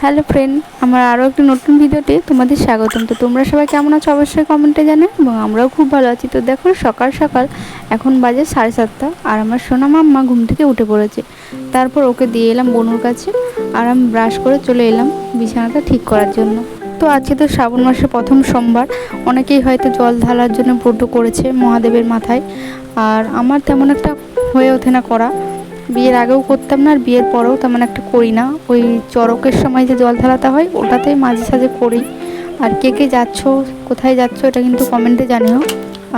Hello friend, আমার আরও একটি নতুন ভিডিওতে তোমাদের স্বাগতম। তো তোমরা সবাই কেমন আছো অবশ্যই কমেন্টে জানাও, এবং আমরাও খুব ভালো আছি। তো দেখো সকাল সকাল এখন বাজে 7:30, আর আমার সোনা মাম্মা ঘুম থেকে উঠে পড়েছে। তারপর ওকে দিয়ে এলাম বনুর কাছে, আর আমি ব্রাশ করে চলে এলাম বিছানাটা ঠিক করার জন্য। তো আজকে তো শ্রাবণ মাসের প্রথম সোমবার, অনেকেই হয়তো জল ঢালার জন্য ব্রত করেছে মহাদেবের মাথায়। আর আমার তেমন একটা হয়ে ওঠে না করা, বিয়ের আগেও করতাম না, আর বিয়ের পরেও তেমন একটা করি না। ওই চড়কের সময় যে জল ঢালাতে হয় ওটাতেই মাঝে সাঝে করি। আর কে কে যাচ্ছ, কোথায় যাচ্ছ, এটা কিন্তু কমেন্টে জানিও।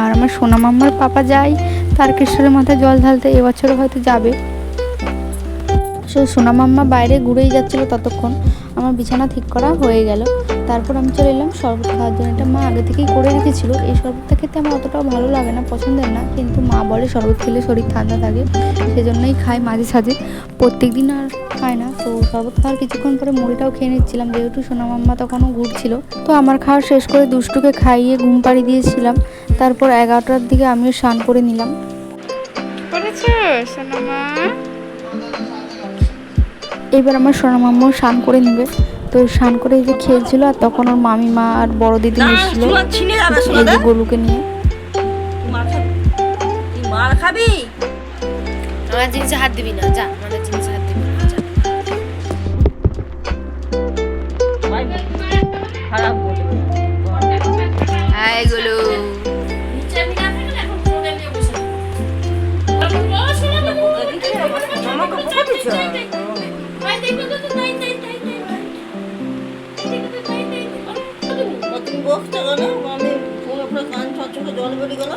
আর আমার সোনা মাম্মার পাপা যায় তারকেশ্বরের মাথায় জল ঢালতে, এবছরও হয়তো যাবে। সো সোনা মাম্মা বাইরে ঘুরেই যাচ্ছিলো, ততক্ষণ আমার বিছানা ঠিক করা হয়ে গেল। তারপর আমি চলে এলাম শরবত খাওয়ার জন্য। এটা মা আগে থেকেই করে রেখেছিল। এই শরবতটা খেতে আমার অতটাও ভালো লাগে না, পছন্দের না, কিন্তু মা বলে শরবত খেলে শরীর ঠান্ডা থাকে, সেজন্যই খাই মাঝে সাঝে, প্রত্যেক দিন আর খায় না। তো শরবত খাওয়ার কিছুক্ষণ পরে মুড়িটাও খেয়ে নিচ্ছিলাম, যেহেতু সোনা মাম্মা তখনও ঘুরছিল। তো আমার খাওয়া শেষ করে দুষ্টুকে খাইয়ে ঘুম পাড়িয়ে দিয়েছিলাম। তারপর 11টার দিকে আমিও স্নান করে নিলাম। এবার আমার সোনা মাম্মাও স্নান করে নিবে। তো স্নান করে এই যে খেলছিল, আর তখন ওর মামিমা আর বড় দিদি এসেছিল এই যে গোলুকে নিয়ে। মার খাবি, আমার জিনিসে হাত দিবি না, যা আমার জিনিসে হাত দিবি না, যা। খারাপ বলবি এই গুলো নিচে আমি না থাকলে এখন ফোনে নিয়ে বসে আমাকে বোকা দিচ্ছ। ভাই দেখো তো তাই তুমি বকছো কেন? আমি ফোনে পুরো কান ছচকে জল বেরিয়ে গেল।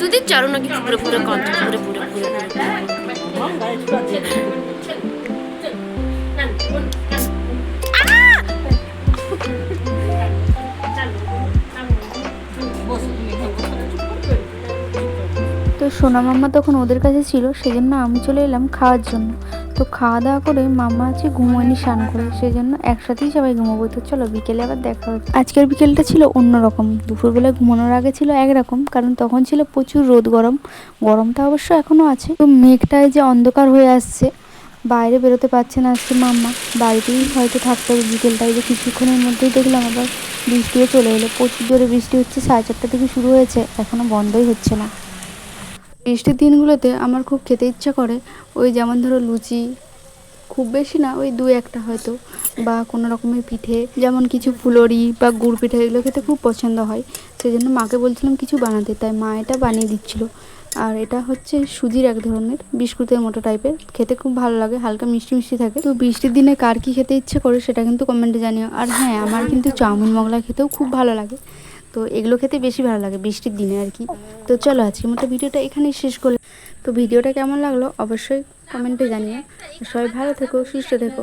তুই চারো নাকি পুরো পুরো কাঁদছে, পুরো পুরো পুরো তো সোনা মাম্মা তখন ওদের কাছে ছিল, সেজন্য আমি চলে এলাম খাওয়ার জন্য। তো খাওয়া দাওয়া করে মাম্মা আছে ঘুমোয়নি স্নান করে, সেজন্য একসাথেই সবাই ঘুমোবো। তো চলো বিকেলে আবার দেখা হচ্ছে। আজকের বিকেলটা ছিল অন্যরকম। দুপুরবেলায় ঘুমানোর আগে ছিল একরকম, কারণ তখন ছিল প্রচুর রোদ, গরমটা অবশ্য এখনও আছে। তো মেঘটায় যে অন্ধকার হয়ে আসছে, বাইরে বেরোতে পারছে না আজকে মাম্মা, বাড়িতেই হয়তো থাকতে হবে বিকেলটায়। যে কিছুক্ষণের মধ্যেই দেখলাম আবার বৃষ্টিও চলে এলো, প্রচুর জোরে বৃষ্টি হচ্ছে। 4:30 থেকে শুরু হয়েছে, এখনও বন্ধই হচ্ছে না। বৃষ্টির দিনগুলোতে আমার খুব খেতে ইচ্ছা করে, ওই যেমন ধরো লুচি, খুব বেশি না, ওই 2-1টা হয়তো, বা কোনো রকমের পিঠে, যেমন কিছু ফুলরি বা গুড় পিঠে, এগুলো খেতে খুব পছন্দ হয়। সেই জন্য মাকে বলছিলাম কিছু বানাতে, তাই মা এটা বানিয়ে দিচ্ছিলো। আর এটা হচ্ছে সুজির এক ধরনের বিস্কুটের মতো টাইপের, খেতে খুব ভালো লাগে, হালকা মিষ্টি মিষ্টি থাকে। তো বৃষ্টির দিনে কার কী খেতে ইচ্ছে করে সেটা কিন্তু কমেন্টে জানিও। আর হ্যাঁ, আমার কিন্তু চাউমিন মোগলাই খেতেও খুব ভালো লাগে। তো এগুলো খেতে বেশি ভালো লাগে বৃষ্টির দিনে আর কি। তো চলো আজকের মতো ভিডিওটা এখানেই শেষ করলাম। তো ভিডিওটা কেমন লাগলো অবশ্যই কমেন্টে জানিও। সবাই ভালো থেকো, সুস্থ থেকো।